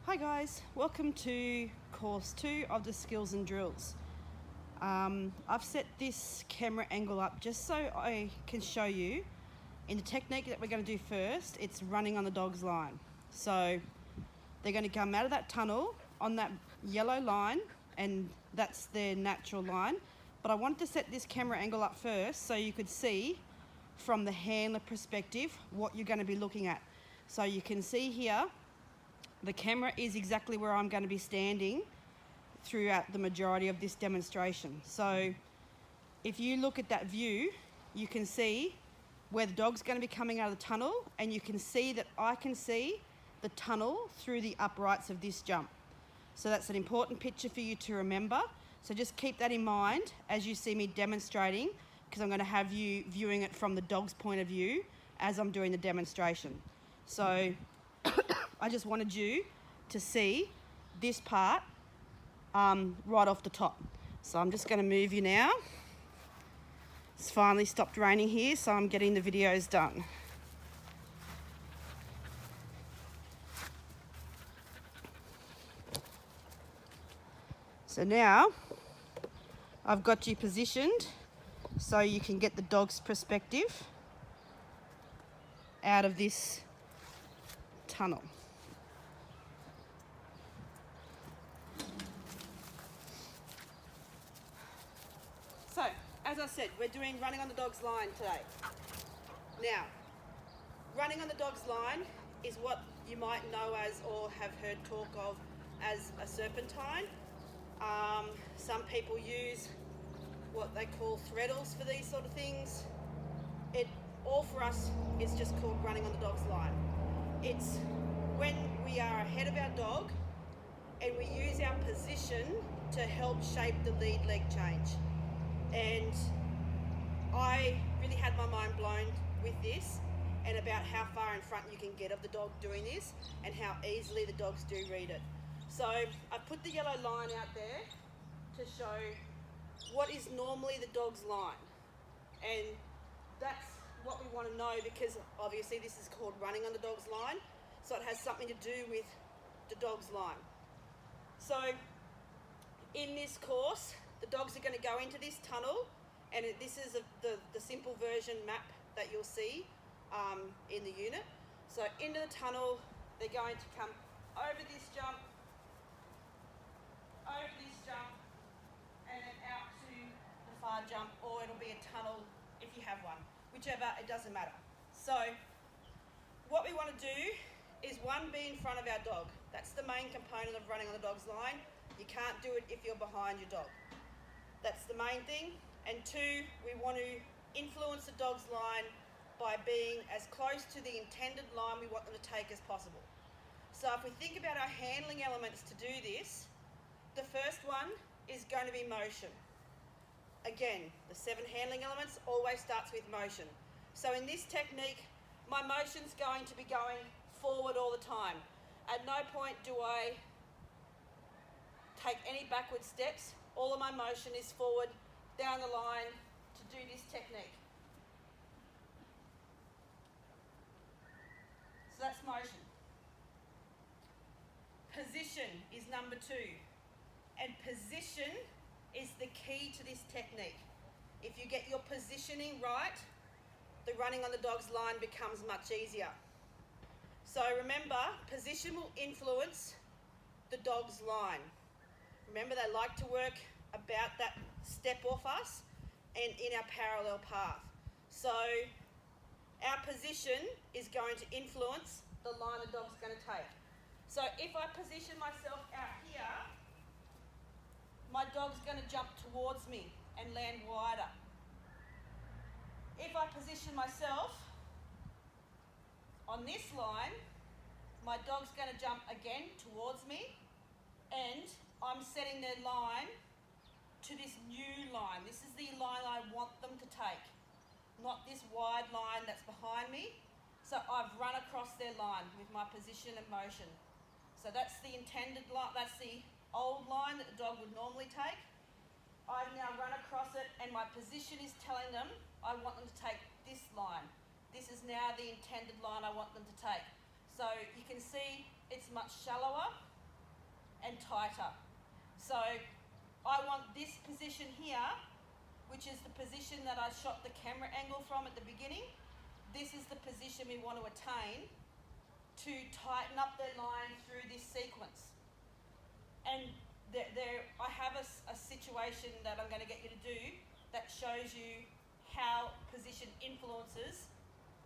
Hi guys, welcome to course 2 of the skills and drills. I've set this camera angle up just so I can show you in the technique that we're going to do first. It's running on the dog's line. So they're going to come out of that tunnel on that yellow line, and that's their natural line. But I wanted to set this camera angle up first so you could see from the handler perspective what you're going to be looking at. So you can see here the camera is exactly where I'm going to be standing throughout the majority of this demonstration. So if you look at that view, you can see where the dog's going to be coming out of the tunnel, and you can see that I can see the tunnel through the uprights of this jump. So that's an important picture for you to remember. So just keep that in mind as you see me demonstrating, because I'm going to have you viewing it from the dog's point of view as I'm doing the demonstration. So I just wanted you to see this part right off the top. So I'm just going to move you now. It's finally stopped raining here, so I'm getting the videos done. So now I've got you positioned so you can get the dog's perspective out of this tunnel. So, as I said, we're doing running on the dog's line today. Now, running on the dog's line is what you might know as, or have heard talk of, as a serpentine. Some people use what they call threadles for these sort of things. It all for us is just called running on the dog's line. It's when we are ahead of our dog and we use our position to help shape the lead leg change. And I really had my mind blown with this, and about how far in front you can get of the dog doing this and how easily the dogs do read it. So I put the yellow line out there to show what is normally the dog's line, and that's what we want to know, because obviously this is called running on the dog's line, so it has something to do with the dog's line. So in this course, the dogs are going to go into this tunnel, and this is the simple version map that you'll see in the unit. So into the tunnel, they're going to come over this jump, and then out to the far jump, or it'll be a tunnel if you have one. Whichever, it doesn't matter. So what we want to do is, one, be in front of our dog. That's the main component of running on the dog's line. You can't do it if you're behind your dog. That's the main thing. And two, we want to influence the dog's line by being as close to the intended line we want them to take as possible. So if we think about our handling elements to do this, the first one is going to be motion. Again, the 7 handling elements always starts with motion. So in this technique, my motion's going to be going forward all the time. At no point do I take any backward steps. All of my motion is forward, down the line to do this technique. So that's motion. Position is number 2. And position is the key to this technique. If you get your positioning right, the running on the dog's line becomes much easier. So remember, position will influence the dog's line. Remember, they like to work about that step off us and in our parallel path. So our position is going to influence the line the dog's going to take. So if I position myself out here, my dog's going to jump towards me and land wider. If I position myself on this line, my dog's going to jump again towards me, and I'm setting their line to this new line. This is the line I want them to take, not this wide line that's behind me. So I've run across their line with my position and motion. So that's the intended line, that's the old line that the dog would normally take. I've now run across it, and my position is telling them I want them to take this line. This is now the intended line I want them to take. So you can see it's much shallower and tighter. So I want this position here, which is the position that I shot the camera angle from at the beginning. This is the position we want to attain to tighten up their line through this sequence. And I have a situation that I'm going to get you to do that shows you how position influences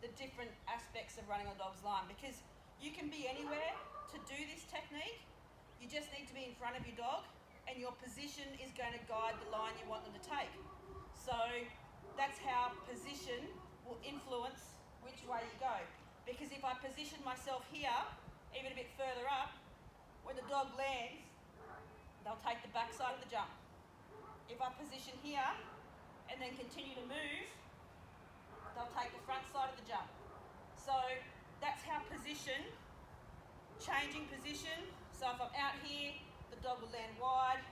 the different aspects of running a dog's line, because you can be anywhere to do this technique. You just need to be in front of your dog, and your position is going to guide the line you want them to take. So that's how position will influence which way you go. Because if I position myself here, even a bit further up, when the dog lands, they'll take the back side of the jump. If I position here and then continue to move, they'll take the front side of the jump. So that's how position, changing position. So if I'm out here, the dog will land wide.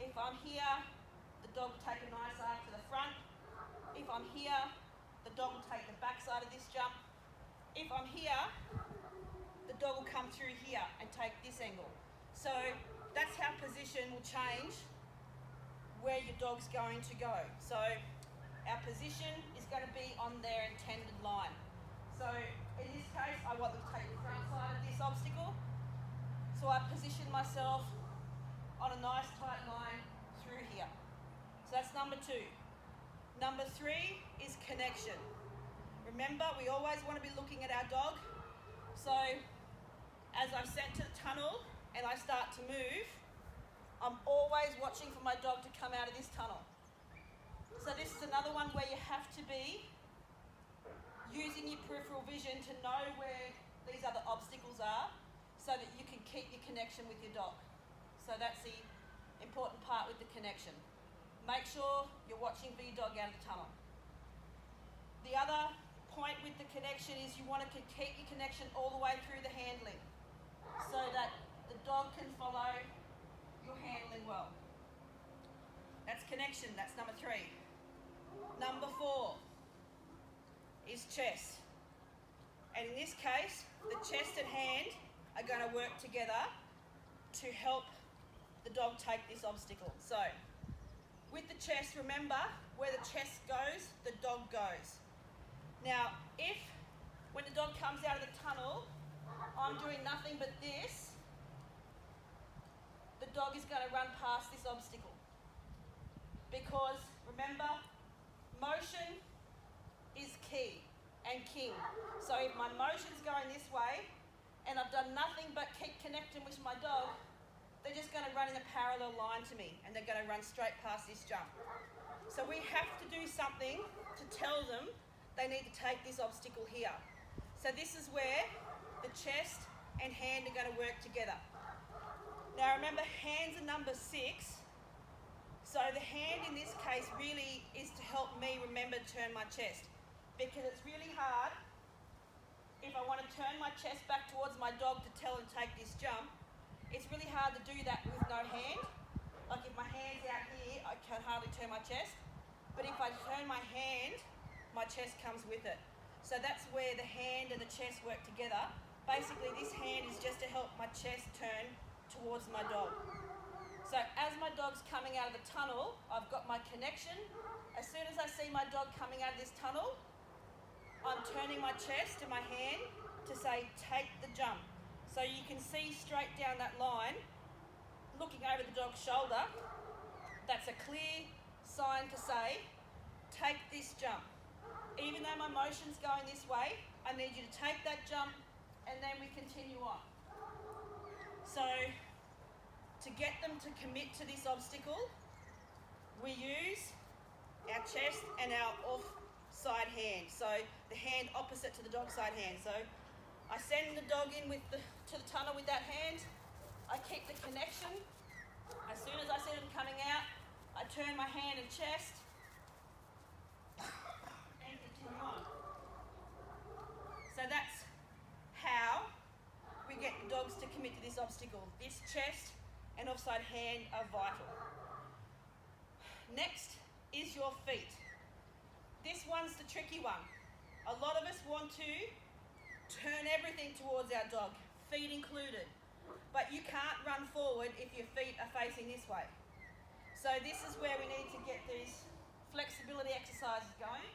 If I'm here, the dog will take a nice arc to the front. If I'm here, the dog will take the back side of this jump. If I'm here, the dog will come through here and take this angle. So that's how position will change where your dog's going to go. So our position is going to be on their intended line. So in this case, I want them to take the front side of this obstacle. So I position myself on a nice tight line through here. So that's number 2. Number 3 is connection. Remember, we always want to be looking at our dog. So as I'm sent to the tunnel and I start to move, I'm always watching for my dog to come out of this tunnel. So this is another one where you have to be using your peripheral vision to know where these other obstacles are so that you can keep your connection with your dog. So that's the important part with the connection. Make sure you're watching for your dog out of the tunnel. The other point with the connection is you want to keep your connection all the way through the handling so that the dog can follow your handling well. That's connection, that's number 3. Number 4 is chest. And in this case, the chest and hand are going to work together to help the dog take this obstacle. So, with the chest, remember, where the chest goes, the dog goes. Now, if, when the dog comes out of the tunnel, I'm doing nothing but this, the dog is going to run past this obstacle. Because, remember, motion is key and king. So if my motion's going this way, and I've done nothing but keep connecting with my dog, they're just going to run in a parallel line to me, and they're going to run straight past this jump. So we have to do something to tell them they need to take this obstacle here. So this is where the chest and hand are going to work together. Now remember, hands are number 6. So the hand in this case really is to help me remember to turn my chest, because it's really hard if I want to turn my chest back towards my dog to tell him to take this jump. It's really hard to do that with no hand. Like if my hand's out here, I can hardly turn my chest. But if I turn my hand, my chest comes with it. So that's where the hand and the chest work together. Basically, this hand is just to help my chest turn towards my dog. So as my dog's coming out of the tunnel, I've got my connection. As soon as I see my dog coming out of this tunnel, I'm turning my chest and my hand to say, take the jump. So you can see straight down that line, looking over the dog's shoulder, that's a clear sign to say, take this jump. Even though my motion's going this way, I need you to take that jump, and then we continue on. So to get them to commit to this obstacle, we use our chest and our off-side hand. So the hand opposite to the dog side hand. So I send the dog in to the tunnel with that hand. I keep the connection. As soon as I see them coming out, I turn my hand and chest and continue on. So that's how we get the dogs to commit to this obstacle. This chest and offside hand are vital. Next is your feet. This one's the tricky one. A lot of us want to turn everything towards our dog, feet included. but you can't run forward if your feet are facing this way. So this is where we need to get these flexibility exercises going,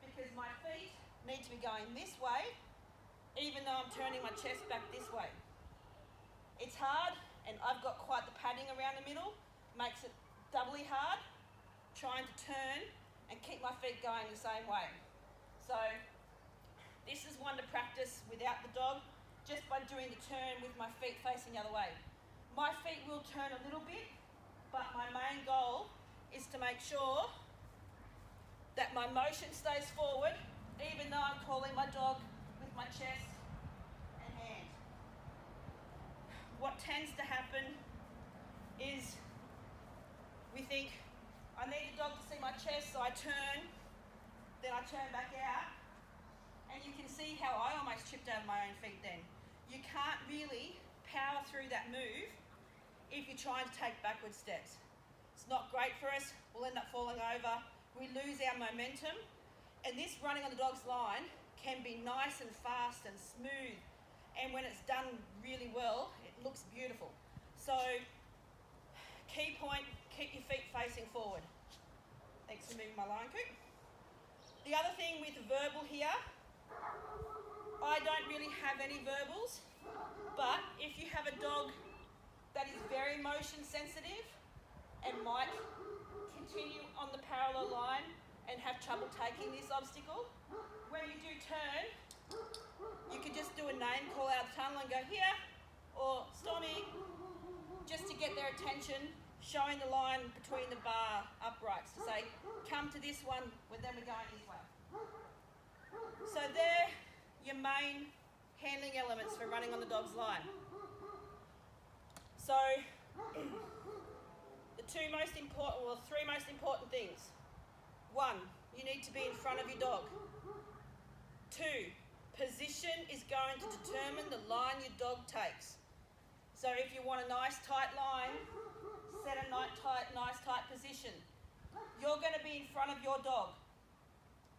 because my feet need to be going this way, even though I'm turning my chest back this way. It's hard, and I've got quite the padding around the middle, makes it doubly hard, trying to turn and keep my feet going the same way. So this is one to practice without the dog, just by doing the turn with my feet facing the other way. My feet will turn a little bit, but my main goal is to make sure that my motion stays forward, even though I'm calling my dog with my chest and hand. What tends to happen is we think, I need the dog to see my chest, so I turn, then I turn back out, and you can see how I almost tripped over my own feet then. You can't really power through that move if you're trying to take backward steps. It's not great for us, we'll end up falling over, we lose our momentum, and this running on the dog's line can be nice and fast and smooth, and when it's done really well, it looks beautiful. So, key point, keep your feet facing forward. Thanks for moving my line, Coop. The other thing with verbal here, I don't really have any verbals, but if you have a dog that is very motion sensitive and might continue on the parallel line and have trouble taking this obstacle, when you do turn, you can just do a name call out of the tunnel and go here, or Stormy, just to get their attention, showing the line between the bar uprights to say, come to this one, when then we're going this way. So they're your main handling elements for running on the dog's line. So the three most important things. 1, you need to be in front of your dog. 2, position is going to determine the line your dog takes. So if you want a nice tight line, set a nice tight position. You're going to be in front of your dog.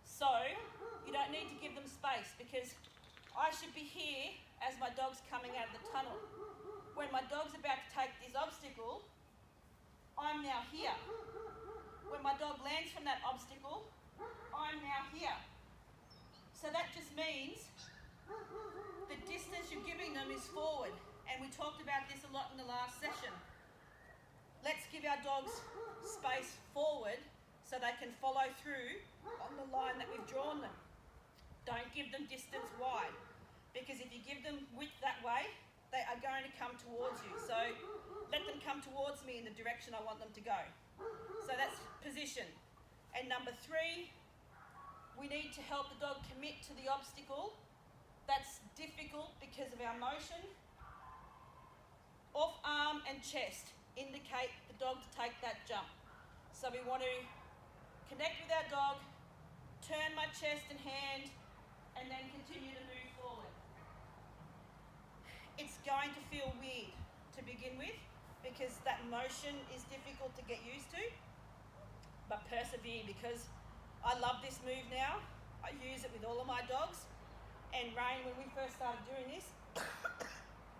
So you don't need to give them space, because I should be here as my dog's coming out of the tunnel. When my dog's about to take this obstacle, I'm now here. When my dog lands from that obstacle, I'm now here. So that just means the distance you're giving them is forward. And we talked about this a lot in the last session. Let's give our dogs space forward so they can follow through on the line that we've drawn them. Don't give them distance wide, because if you give them width that way, they are going to come towards you. So let them come towards me in the direction I want them to go. So that's position. And number 3, we need to help the dog commit to the obstacle. That's difficult because of our motion. Off arm and chest indicate the dog to take that jump. So we want to connect with our dog, turn my chest and hand, and then continue to move forward. It's going to feel weird to begin with, because that motion is difficult to get used to, but persevere, because I love this move now. I use it with all of my dogs, and Rain, when we first started doing this,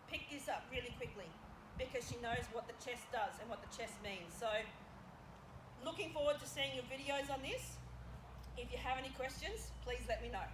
picked this up really quickly, because she knows what the chest does and what the chest means. So looking forward to seeing your videos on this. If you have any questions, please let me know.